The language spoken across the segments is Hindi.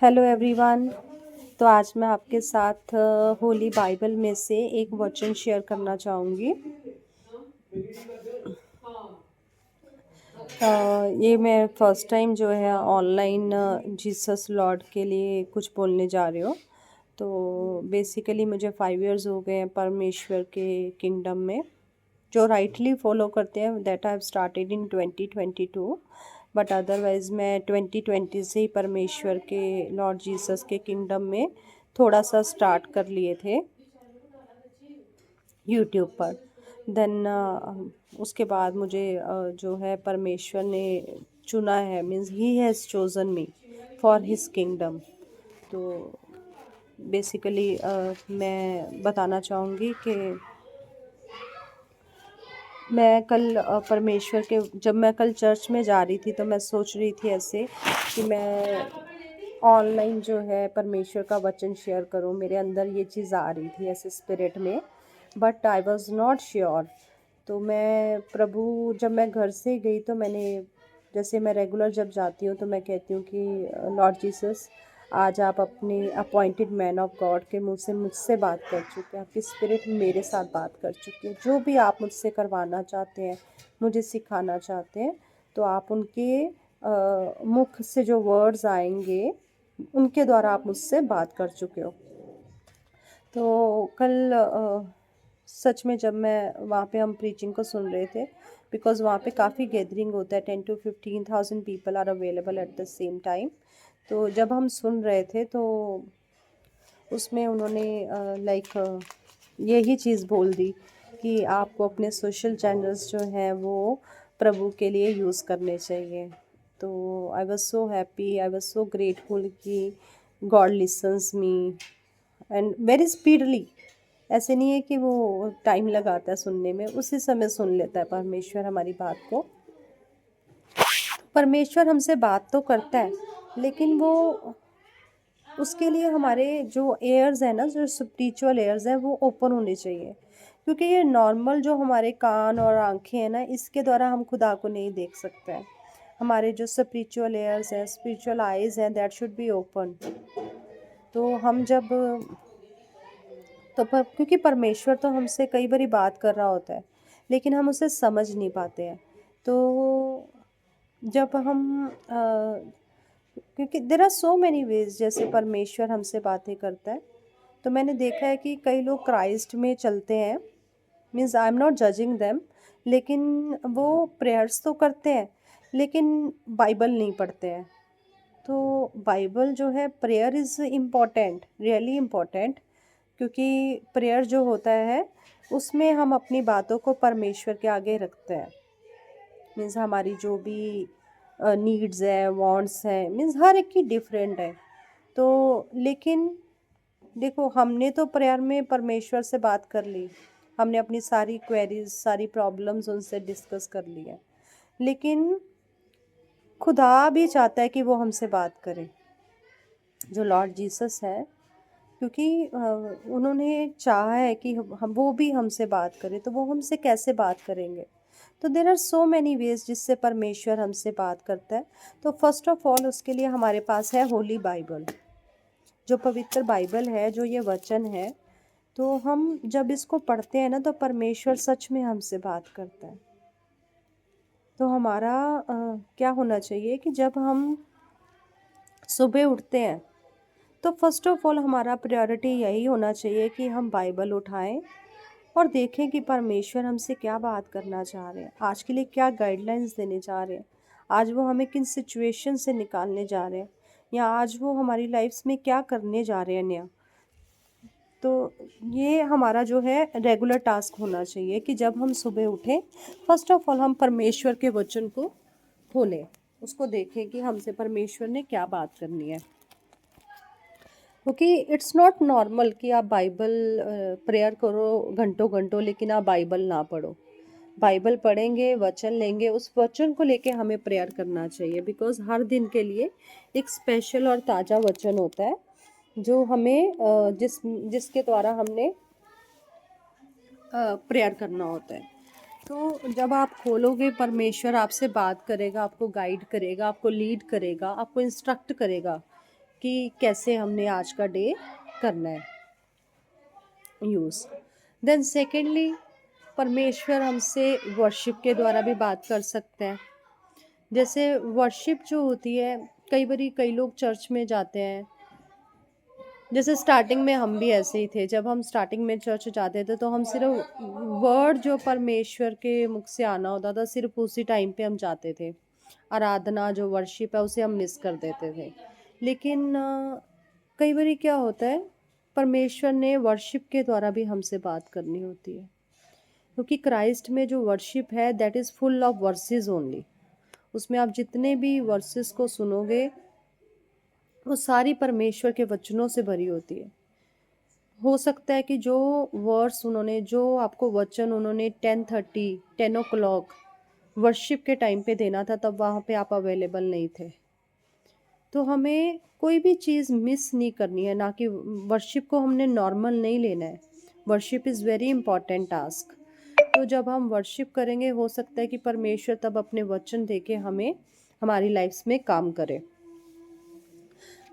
Hello everyone. तो आज मैं आपके साथ होली बाइबल में से एक वचन शेयर करना चाहूँगी। ये मैं फर्स्ट टाइम जो है ऑनलाइन जीसस लॉर्ड के लिए कुछ बोलने जा रही हूँ। तो बेसिकली मुझे 5 इयर्स हो गए हैं परमेश्वर के किंगडम में, जो राइटली फॉलो करते हैं। That I have started in 2022, but otherwise मैं 2020 से ही परमेश्वर के लॉर्ड जीसस के किंगडम में थोड़ा सा स्टार्ट कर लिए थे यूट्यूब पर। देन उसके बाद मुझे जो है परमेश्वर ने चुना है, means he has chosen me for his kingdom. तो बेसिकली मैं बताना चाहूँगी कि मैं कल परमेश्वर के जब मैं कल चर्च में जा रही थी तो मैं सोच रही थी ऐसे कि मैं ऑनलाइन जो है परमेश्वर का वचन शेयर करूं। मेरे अंदर ये चीज़ आ रही थी ऐसे स्पिरिट में, but I was not sure. तो जब मैं घर से गई तो मैंने, जैसे मैं रेगुलर जब जाती हूँ तो मैं कहती हूँ कि लॉर्ड जीसस, आज आप अपने अपॉइंटेड मैन ऑफ गॉड के मुँह से मुझसे बात कर चुके हैं, आपकी स्पिरिट मेरे साथ बात कर चुकी है। जो भी आप मुझसे करवाना चाहते हैं, मुझे सिखाना चाहते हैं, तो आप उनके मुख से जो वर्ड्स आएंगे उनके द्वारा आप मुझसे बात कर चुके हो। तो कल सच में जब मैं वहाँ पे हम प्रीचिंग को सुन रहे थे, बिकॉज़ वहाँ पे काफ़ी गैदरिंग होता है, 10 to 15,000 people are available at the same time. तो जब हम सुन रहे थे तो उसमें उन्होंने यही चीज़ बोल दी कि आपको अपने सोशल चैनल्स जो हैं वो प्रभु के लिए यूज़ करने चाहिए। तो I was so happy, I was so grateful कि God listens me and very speedily. ऐसे नहीं है कि वो टाइम लगाता है सुनने में, उसी समय सुन लेता है परमेश्वर हमारी बात को। परमेश्वर हमसे बात तो करता है, लेकिन वो उसके लिए हमारे जो एयर्स हैं ना, जो स्पिरिचुअल एयर्स हैं, वो ओपन होने चाहिए। क्योंकि ये नॉर्मल जो हमारे कान और आंखें हैं ना, इसके द्वारा हम खुदा को नहीं देख सकते हैं। हमारे जो स्पिरिचुअल एयर्स हैं, स्पिरिचुअल आइज़ हैं, दैट शुड बी ओपन। तो हम जब तो पर क्योंकि परमेश्वर तो हमसे कई बारी बात कर रहा होता है, लेकिन हम उसे समझ नहीं पाते हैं। तो जब हम क्योंकि there are so many ways जैसे परमेश्वर हमसे बातें करता है। तो मैंने देखा है कि कई लोग क्राइस्ट में चलते हैं, means I am not judging them, लेकिन वो प्रेयर्स तो करते हैं लेकिन बाइबल नहीं पढ़ते हैं। तो बाइबल जो है, prayer is important, really important. क्योंकि प्रेयर जो होता है उसमें हम अपनी बातों को परमेश्वर के आगे रखते हैं। मीन्स हमारी जो भी नीड्स है, वांट्स हैं, मीन्स हर एक की डिफरेंट है। तो लेकिन देखो, हमने तो प्रेयर में परमेश्वर से बात कर ली, हमने अपनी सारी क्वेरीज, सारी प्रॉब्लम्स उनसे डिस्कस कर ली है, लेकिन खुदा भी चाहता है कि वो हमसे बात करे, जो लॉर्ड जीसस है। क्योंकि उन्होंने चाहा है कि हम वो भी हमसे बात करें, तो वो हमसे कैसे बात करेंगे? तो there are so many ways जिससे परमेश्वर हमसे बात करता है। तो फर्स्ट ऑफ ऑल उसके लिए हमारे पास है होली बाइबल, जो पवित्र बाइबल है, जो ये वचन है। तो हम जब इसको पढ़ते हैं ना, तो परमेश्वर सच में हमसे बात करता है। तो हमारा क्या होना चाहिए कि जब हम सुबह उठते हैं तो फर्स्ट ऑफ ऑल हमारा प्रायोरिटी यही होना चाहिए कि हम बाइबल उठाएं और देखें कि परमेश्वर हमसे क्या बात करना चाह रहे हैं, आज के लिए क्या गाइडलाइंस देने चाह रहे हैं, आज वो हमें किन सिचुएशन से निकालने जा रहे हैं, या आज वो हमारी लाइफ्स में क्या करने जा रहे हैं नया। तो ये हमारा जो है रेगुलर टास्क होना चाहिए कि जब हम सुबह उठें, फर्स्ट ऑफ ऑल हम परमेश्वर के वचन को खोलें, उसको देखें कि हमसे परमेश्वर ने क्या बात करनी है। क्योंकि इट्स नॉट नॉर्मल कि आप बाइबल प्रेयर करो घंटों घंटों, लेकिन आप बाइबल ना पढ़ो। बाइबल पढ़ेंगे, वचन लेंगे, उस वचन को लेके हमें प्रेयर करना चाहिए, बिकॉज हर दिन के लिए एक स्पेशल और ताज़ा वचन होता है जो हमें जिसके द्वारा हमने प्रेयर करना होता है। तो जब आप खोलोगे, परमेश्वर आपसे बात करेगा, आपको गाइड करेगा, आपको लीड करेगा, आपको इंस्ट्रक्ट करेगा कि कैसे हमने आज का डे करना है यूज़। देन सेकेंडली, परमेश्वर हमसे वर्शिप के द्वारा भी बात कर सकते हैं। जैसे वर्शिप जो होती है, कई बारी कई लोग चर्च में जाते हैं। जैसे स्टार्टिंग में हम भी ऐसे ही थे, जब हम स्टार्टिंग में चर्च जाते थे तो हम सिर्फ वर्ड जो परमेश्वर के मुख से आना होता था सिर्फ उसी टाइम पे हम जाते थे। आराधना जो वर्शिप है उसे हम मिस कर देते थे। लेकिन कई बारी क्या होता है, परमेश्वर ने वर्शिप के द्वारा भी हमसे बात करनी होती है, क्योंकि क्राइस्ट में जो वर्शिप है that is full of versus only. उसमें आप जितने भी वर्सेस को सुनोगे वो सारी परमेश्वर के वचनों से भरी होती है। हो सकता है कि जो वर्ड्स उन्होंने, जो आपको वचन उन्होंने 10:30 10 o'clock वर्शिप के टाइम पे देना था, तब वहाँ पे आप अवेलेबल नहीं थे। तो हमें कोई भी चीज़ मिस नहीं करनी है, ना कि वर्शिप को हमने नॉर्मल नहीं लेना है। Worship is very important task. तो जब हम वर्शिप करेंगे हो सकता है कि परमेश्वर तब अपने वचन देके हमें हमारी लाइफ्स में काम करे।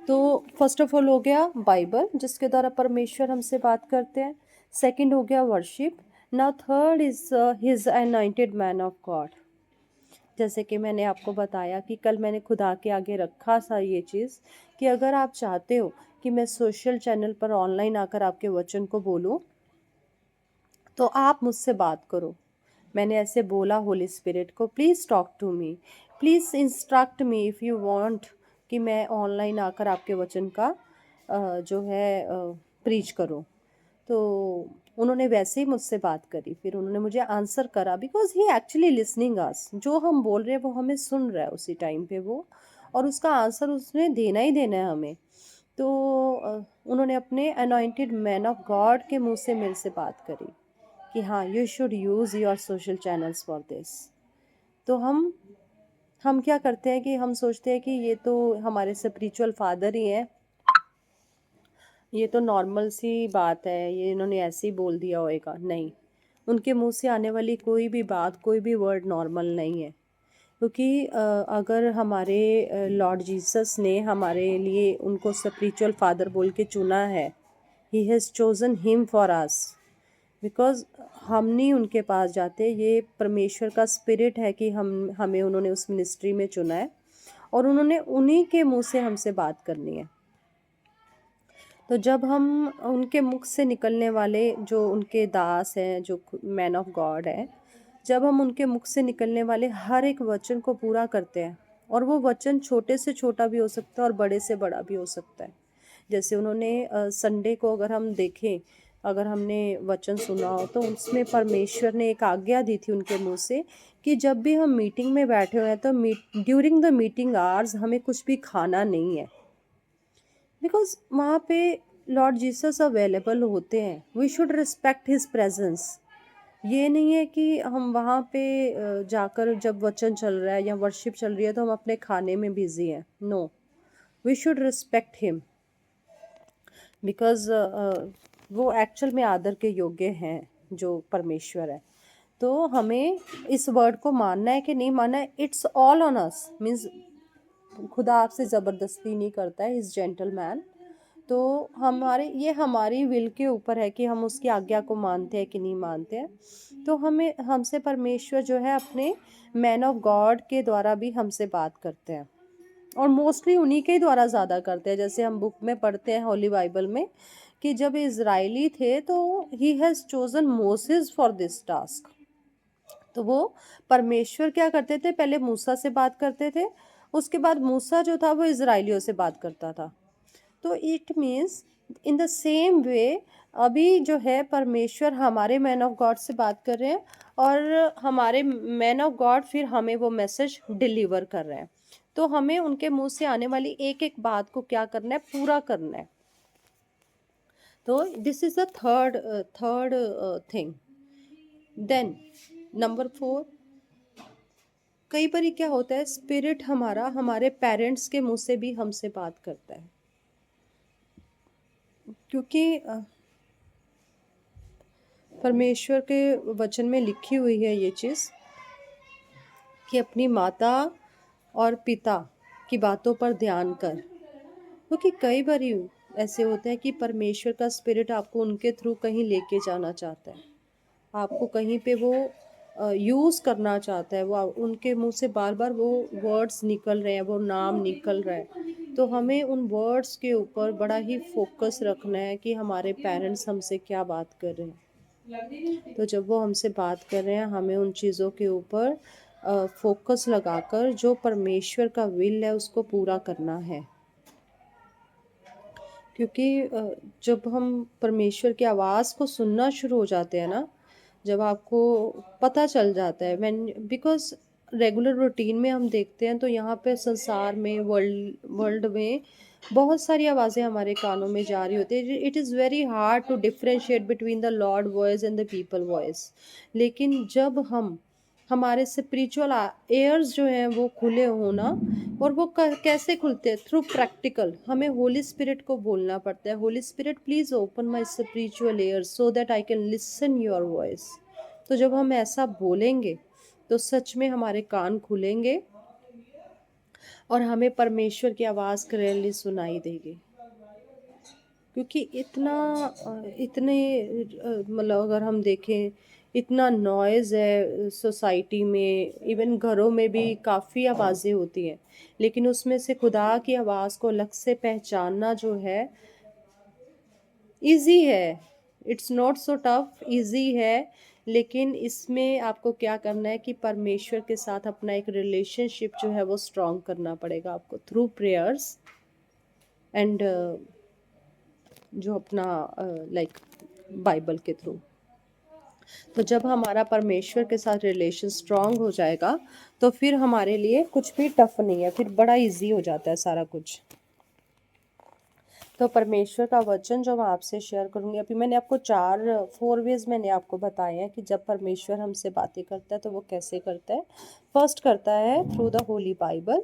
तो फर्स्ट ऑफ ऑल हो गया बाइबल, जिसके द्वारा परमेश्वर हमसे बात करते हैं। सेकंड हो गया worship. Now third is his anointed man of God. जैसे कि मैंने आपको बताया कि कल मैंने खुदा के आगे रखा था ये चीज़, कि अगर आप चाहते हो कि मैं सोशल चैनल पर ऑनलाइन आकर आपके वचन को बोलूं, तो आप मुझसे बात करो। मैंने ऐसे बोला होली स्पिरिट को, please talk to me, please instruct me if you want कि मैं ऑनलाइन आकर आपके वचन का जो है प्रीच करूं। तो उन्होंने वैसे ही मुझसे बात करी, फिर उन्होंने मुझे आंसर करा, बिकॉज ही एक्चुअली लिसनिंग अस। जो हम बोल रहे हैं वो हमें सुन रहा है उसी टाइम पे वो, और उसका आंसर उसने देना ही देना है हमें। तो उन्होंने अपने अनॉइंटेड मैन ऑफ गॉड के मुंह से मेरे से बात करी कि हाँ, you should use your social channels for this. तो हम क्या करते हैं कि हम सोचते हैं कि ये तो हमारे स्पिरिचुअल फादर ही हैं, ये तो नॉर्मल सी बात है, ये इन्होंने ऐसे ही बोल दिया होएगा। नहीं, उनके मुंह से आने वाली कोई भी बात, कोई भी वर्ड नॉर्मल नहीं है। क्योंकि अगर हमारे लॉर्ड जीसस ने हमारे लिए उनको स्पिरिचुअल फादर बोल के चुना है, he has chosen him for us, because हम नहीं उनके पास जाते, ये परमेश्वर का स्पिरिट है कि हमें उन्होंने उस मिनिस्ट्री में चुना है, और उन्होंने उन्हीं के मुंह से हमसे बात करनी है। तो जब हम उनके मुख से निकलने वाले जो उनके दास हैं, जो मैन ऑफ गॉड है, जब हम उनके मुख से निकलने वाले हर एक वचन को पूरा करते हैं, और वो वचन छोटे से छोटा भी हो सकता है और बड़े से बड़ा भी हो सकता है। जैसे उन्होंने संडे को अगर हम देखें, अगर हमने वचन सुना हो तो उसमें परमेश्वर ने एक आज्ञा दी थी उनके मुंह से कि जब भी हम मीटिंग में बैठे हुए हैं तो ड्यूरिंग द मीटिंग आवर्स हमें कुछ भी खाना नहीं है, बिकॉज वहाँ पे लॉर्ड जीसस अवेलेबल होते हैं। We should respect his presence. ये नहीं है कि हम वहाँ पे जाकर जब वचन चल रहा है या वर्शिप चल रही है तो हम अपने खाने में बिजी हैं। No, we should respect him, because वो एक्चुअल में आदर के योग्य हैं जो परमेश्वर है। तो हमें इस वर्ड को मानना है कि नहीं मानना है, it's all on us. Means खुदा आपसे ज़बरदस्ती नहीं करता है, इज़ जेंटलमैन। तो ये हमारी विल के ऊपर है कि हम उसकी आज्ञा को मानते हैं कि नहीं मानते हैं। तो हमसे परमेश्वर जो है अपने मैन ऑफ गॉड के द्वारा भी हमसे बात करते हैं, और मोस्टली उन्हीं के द्वारा ज़्यादा करते हैं। जैसे हम बुक में पढ़ते हैं होली बाइबल में कि जब इज़राइली थे तो he has chosen Moses for this task. तो वो परमेश्वर क्या करते थे, पहले मूसा से बात करते थे, उसके बाद मूसा जो था वो इज़राइलियों से बात करता था। तो it means in the same way अभी जो है परमेश्वर हमारे मैन ऑफ गॉड से बात कर रहे हैं, और हमारे मैन ऑफ गॉड फिर हमें वो मैसेज डिलीवर कर रहे हैं। तो हमें उनके मुंह से आने वाली एक एक बात को क्या करना है, पूरा करना है। तो this is the third thing. Then number 4, कई बार क्या होता है, स्पिरिट हमारा हमारे पेरेंट्स के मुंह से भी हमसे बात करता है, क्योंकि परमेश्वर के वचन में लिखी हुई है ये चीज़ कि अपनी माता और पिता की बातों पर ध्यान कर। क्योंकि कई बार ऐसे होता है कि परमेश्वर का स्पिरिट आपको उनके थ्रू कहीं लेके जाना चाहता है, आपको कहीं पे वो यूज़ करना चाहता है, वो उनके मुंह से बार बार वो वर्ड्स निकल रहे हैं, वो नाम निकल रहा है। तो हमें उन वर्ड्स के ऊपर बड़ा ही फोकस रखना है कि हमारे पेरेंट्स हमसे क्या बात कर रहे हैं। तो जब वो हमसे बात कर रहे हैं, हमें उन चीज़ों के ऊपर फोकस लगाकर जो परमेश्वर का विल है उसको पूरा करना है। क्योंकि जब हम परमेश्वर की आवाज़ को सुनना शुरू हो जाते हैं ना, जब आपको पता चल जाता है व्हेन, बिकॉज़ रेगुलर रूटीन में हम देखते हैं तो यहाँ पे संसार में, वर्ल्ड वर्ल्ड में बहुत सारी आवाज़ें हमारे कानों में जा रही होती है। It is very hard to differentiate between the lord voice and the people voice. लेकिन जब हम हमारे स्पिरिचुअल एयर्स जो हैं वो खुले हो ना, और वो कैसे खुलते हैं? Through practical. हमें होली स्पिरिट को बोलना पड़ता है, Holy Spirit please open my spiritual ears so that I can listen your voice. तो जब हम ऐसा बोलेंगे तो सच में हमारे कान खुलेंगे और हमें परमेश्वर की आवाज़ क्लियरली सुनाई देगी। क्योंकि इतने मतलब अगर हम देखें, इतना नॉइज़ है सोसाइटी में, इवन घरों में भी काफ़ी आवाज़ें होती हैं, लेकिन उसमें से खुदा की आवाज़ को अलग से पहचानना जो है इजी है। It's not so tough, easy है। लेकिन इसमें आपको क्या करना है कि परमेश्वर के साथ अपना एक रिलेशनशिप जो है वो स्ट्रॉन्ग करना पड़ेगा आपको थ्रू प्रेयर्स एंड जो अपना लाइक बाइबल के थ्रू। तो जब हमारा परमेश्वर के साथ रिलेशन स्ट्रांग हो जाएगा तो फिर हमारे लिए कुछ भी टफ नहीं है, फिर बड़ा इजी हो जाता है सारा कुछ। तो परमेश्वर का वचन जो मैं आपसे शेयर करूंगी, अभी मैंने आपको 4 वेज मैंने आपको बताए हैं कि जब परमेश्वर हमसे बातें करता है तो वो कैसे करता है। फर्स्ट करता है थ्रू द होली बाइबल।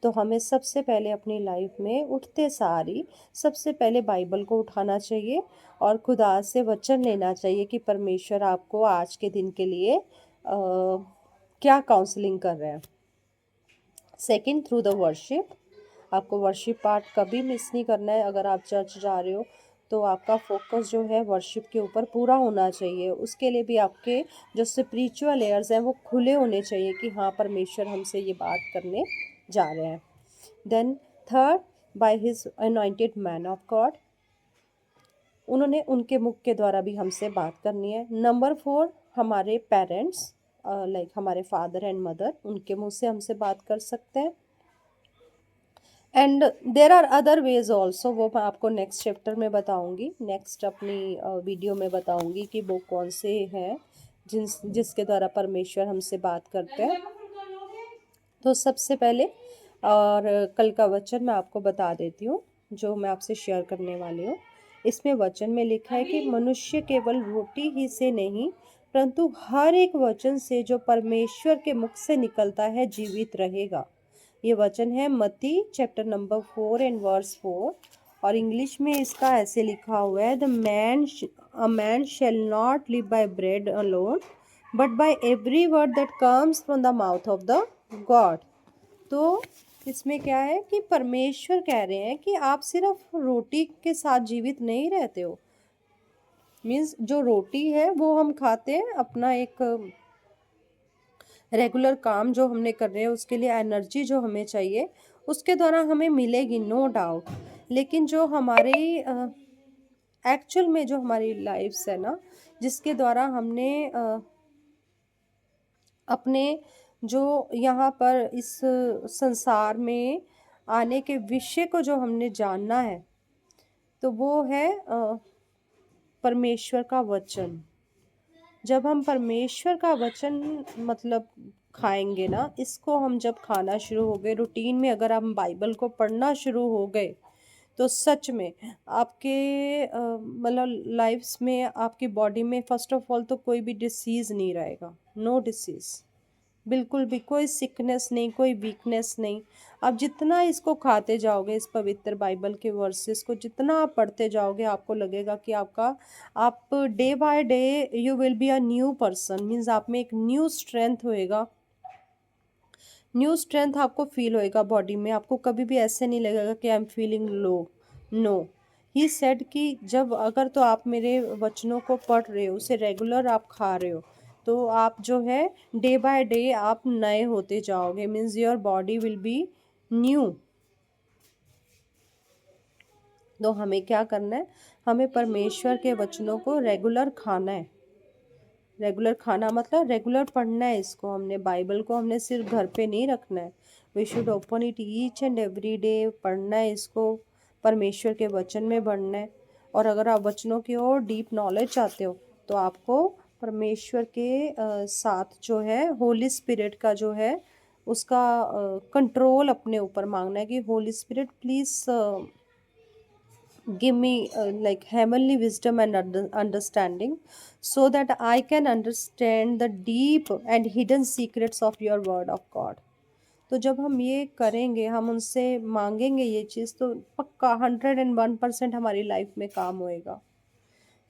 तो हमें सबसे पहले अपनी लाइफ में उठते सारी सबसे पहले बाइबल को उठाना चाहिए और खुदा से वचन लेना चाहिए कि परमेश्वर आपको आज के दिन के लिए क्या काउंसलिंग कर रहे हैं। Second, through the worship. आपको वर्शिप पार्ट कभी मिस नहीं करना है। अगर आप चर्च जा रहे हो तो आपका फोकस जो है वर्शिप के ऊपर पूरा होना चाहिए। उसके लिए भी आपके जो स्पिरिचुअल एयर्स हैं वो खुले होने चाहिए कि हाँ, परमेश्वर हमसे ये बात करने जा रहे हैं। Then third, by his anointed man of God, उन्होंने उनके मुख के द्वारा भी हमसे बात करनी है। नंबर 4, हमारे पेरेंट्स लाइक हमारे फादर एंड मदर, उनके मुंह से हमसे बात कर सकते हैं। And there are other ways also, वो मैं आपको नेक्स्ट चैप्टर में बताऊंगी, नेक्स्ट अपनी वीडियो में बताऊंगी कि वो कौन से हैं जिसके द्वारा परमेश्वर हमसे बात करते हैं। तो सबसे पहले और कल का वचन मैं आपको बता देती हूँ जो मैं आपसे शेयर करने वाली हूँ। इसमें वचन में लिखा है कि मनुष्य केवल रोटी ही से नहीं परंतु हर एक वचन से जो परमेश्वर के मुख से निकलता है जीवित रहेगा। ये वचन है मत्ती चैप्टर नंबर 4 एंड वर्स 4। और इंग्लिश में इसका ऐसे लिखा हुआ है, a man shall not live by bread alone but by every word that comes from the mouth of the God. तो इसमें क्या है कि परमेश्वर कह रहे हैं कि आप सिर्फ रोटी के साथ जीवित नहीं रहते हो। मीन्स जो रोटी है वो हम खाते हैं अपना एक रेगुलर काम जो हमने कर रहे हैं उसके लिए एनर्जी जो हमें चाहिए उसके द्वारा हमें मिलेगी, नो डाउट। लेकिन जो हमारे एक्चुअल में जो हमारी लाइफ्स है ना, जिसके द्वारा हमने अपने जो यहाँ पर इस संसार में आने के विषय को जो हमने जानना है तो वो है परमेश्वर का वचन। जब हम परमेश्वर का वचन मतलब खाएंगे ना, इसको हम जब खाना शुरू हो गए रूटीन में, अगर हम बाइबल को पढ़ना शुरू हो गए तो सच में आपके मतलब लाइफ्स में आपकी बॉडी में फर्स्ट ऑफ ऑल तो कोई भी डिसीज़ नहीं रहेगा, नो डिसीज़, बिल्कुल भी कोई सिकनेस नहीं, कोई वीकनेस नहीं। आप जितना इसको खाते जाओगे, इस पवित्र बाइबल के वर्सेस को जितना आप पढ़ते जाओगे आपको लगेगा कि आप day by day you will be a new person. Means आप में एक न्यू स्ट्रेंथ होएगा, न्यू स्ट्रेंथ आपको फील होएगा बॉडी में, आपको कभी भी ऐसे नहीं लगेगा कि I am feeling low. No, he said कि जब अगर तो आप मेरे वचनों को पढ़ रहे हो, उसे रेगुलर आप खा रहे हो, तो आप जो है डे बाय डे आप नए होते जाओगे, means your body will be new. तो हमें क्या करना है, हमें परमेश्वर के वचनों को रेगुलर खाना है। रेगुलर खाना मतलब रेगुलर पढ़ना है इसको, हमने बाइबल को हमने सिर्फ घर पे नहीं रखना है। We should open it each and every day, पढ़ना है इसको, परमेश्वर के वचन में बढ़ना है। और अगर आप वचनों की ओर डीप नॉलेज चाहते हो तो आपको परमेश्वर के साथ जो है होली स्पिरिट का जो है उसका कंट्रोल अपने ऊपर मांगना है कि Holi Spirit please give me like heavenly wisdom and understanding, so that I can understand the deep and hidden secrets of your word of God. तो जब हम ये करेंगे, हम उनसे मांगेंगे ये चीज़, तो पक्का 101% हमारी लाइफ में काम होएगा।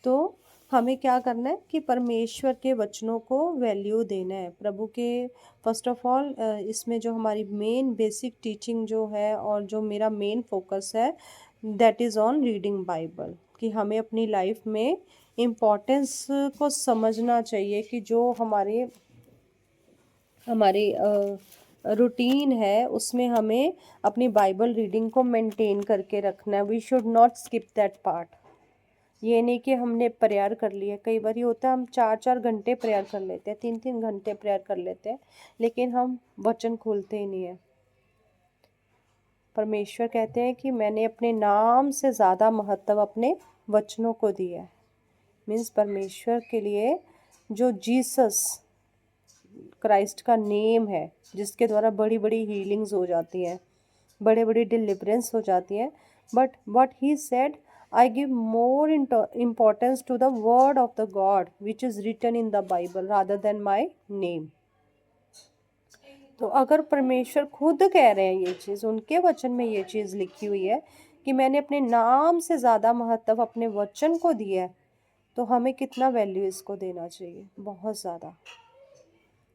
तो हमें क्या करना है कि परमेश्वर के वचनों को वैल्यू देना है, प्रभु के फर्स्ट ऑफ ऑल। इसमें जो हमारी मेन बेसिक टीचिंग जो है और जो मेरा मेन फोकस है, that is on reading Bible, कि हमें अपनी लाइफ में इम्पोर्टेंस को समझना चाहिए कि जो हमारे हमारी रूटीन है उसमें हमें अपनी बाइबल रीडिंग को मेंटेन करके रखना है। We should not skip that part. ये नहीं कि हमने प्रेयर कर लिया, कई बार ये होता है हम 4-4 घंटे प्रेयर कर लेते हैं, 3-3 घंटे प्रेयर कर लेते हैं, लेकिन हम वचन खोलते ही नहीं है। परमेश्वर कहते हैं कि मैंने अपने नाम से ज़्यादा महत्व अपने वचनों को दिया है। मीन्स परमेश्वर के लिए जो जीसस क्राइस्ट का नेम है, जिसके द्वारा बड़ी बड़ी हीलिंग्स हो जाती हैं, बड़े बड़ी डिलीवरेंस हो जाती हैं, but what he said, I give more importance to the word of the God which is written in the Bible rather than my name. तो अगर परमेश्वर खुद कह रहे हैं ये चीज़, उनके वचन में ये चीज़ लिखी हुई है कि मैंने अपने नाम से ज़्यादा महत्व अपने वचन को दिया है, तो हमें कितना वैल्यू इसको देना चाहिए, बहुत ज़्यादा।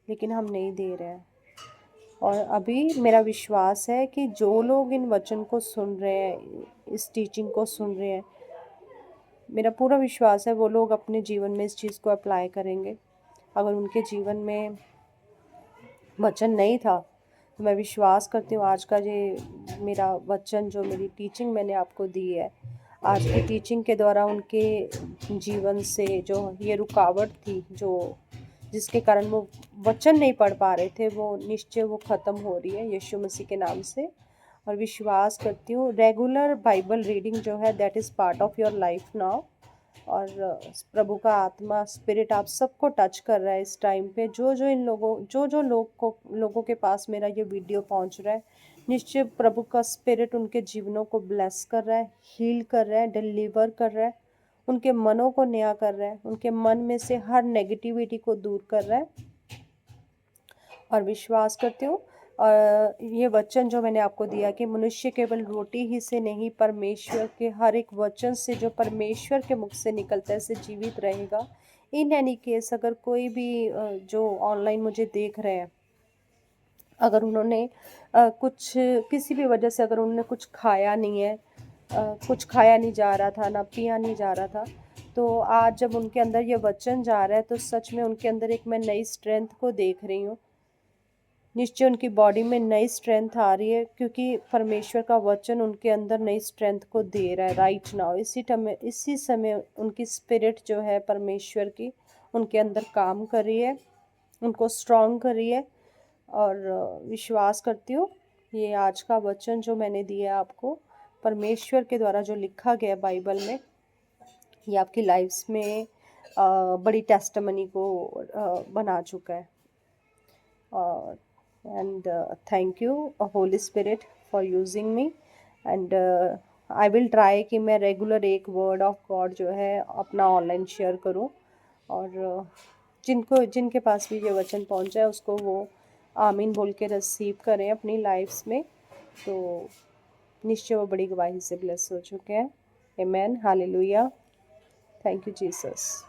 लेकिन हम नहीं दे रहे हैं। और अभी मेरा विश्वास है कि जो लोग इन वचन को सुन रहे हैं, इस टीचिंग को सुन रहे हैं, मेरा पूरा विश्वास है वो लोग अपने जीवन में इस चीज़ को अप्लाई करेंगे। अगर उनके जीवन में वचन नहीं था, तो मैं विश्वास करती हूँ आज का ये मेरा वचन, जो मेरी टीचिंग मैंने आपको दी है, आज की टीचिंग के द्वारा उनके जीवन से जो ये रुकावट थी, जो जिसके कारण वो वचन नहीं पढ़ पा रहे थे, वो निश्चय वो ख़त्म हो रही है यीशु मसीह के नाम से। और विश्वास करती हूँ रेगुलर बाइबल रीडिंग जो है that is part of your life now. और प्रभु का आत्मा स्पिरिट आप सबको टच कर रहा है इस टाइम पे, जो लोगों के पास मेरा ये वीडियो पहुंच रहा है, निश्चय प्रभु का स्पिरिट उनके जीवनों को ब्लेस कर रहा है, हील कर रहा है, डिलीवर कर रहा है, उनके मनों को नया कर रहा है, उनके मन में से हर नेगेटिविटी को दूर कर रहा है। और विश्वास करती हूँ और ये वचन जो मैंने आपको दिया कि मनुष्य केवल रोटी ही से नहीं, परमेश्वर के हर एक वचन से जो परमेश्वर के मुख से निकलता है से जीवित रहेगा। इन एनी केस अगर कोई भी जो ऑनलाइन मुझे देख रहे हैं, अगर उन्होंने कुछ किसी भी वजह से अगर उन्होंने कुछ खाया नहीं है, कुछ खाया नहीं जा रहा था, ना पिया नहीं जा रहा था, तो आज जब उनके अंदर ये वचन जा रहा है तो सच में उनके अंदर एक मैं नई स्ट्रेंथ को देख रही हूँ। निश्चय उनकी बॉडी में नई स्ट्रेंथ आ रही है, क्योंकि परमेश्वर का वचन उनके अंदर नई स्ट्रेंथ को दे रहा है राइट नाउ। इसी समय उनकी स्पिरिट जो है परमेश्वर की उनके अंदर काम कर रही है, उनको स्ट्रॉन्ग कर रही है। और विश्वास करती हूँ ये आज का वचन जो मैंने दिया आपको परमेश्वर के द्वारा जो लिखा गया बाइबल में, ये आपकी लाइफ्स में बड़ी टेस्टमनी को बना चुका है। And thank you Holy Spirit for using me, and I will try कि मैं रेगुलर एक वर्ड ऑफ गॉड जो है अपना ऑनलाइन शेयर करूं, और जिनके पास भी ये वचन पहुंचा है उसको वो आमीन बोल के रिसीव करें अपनी लाइफ्स में, तो निश्चय वो बड़ी गवाही से ब्लेस हो चुके हैं। आमेन, हालेलुया, थैंक यू जीसस।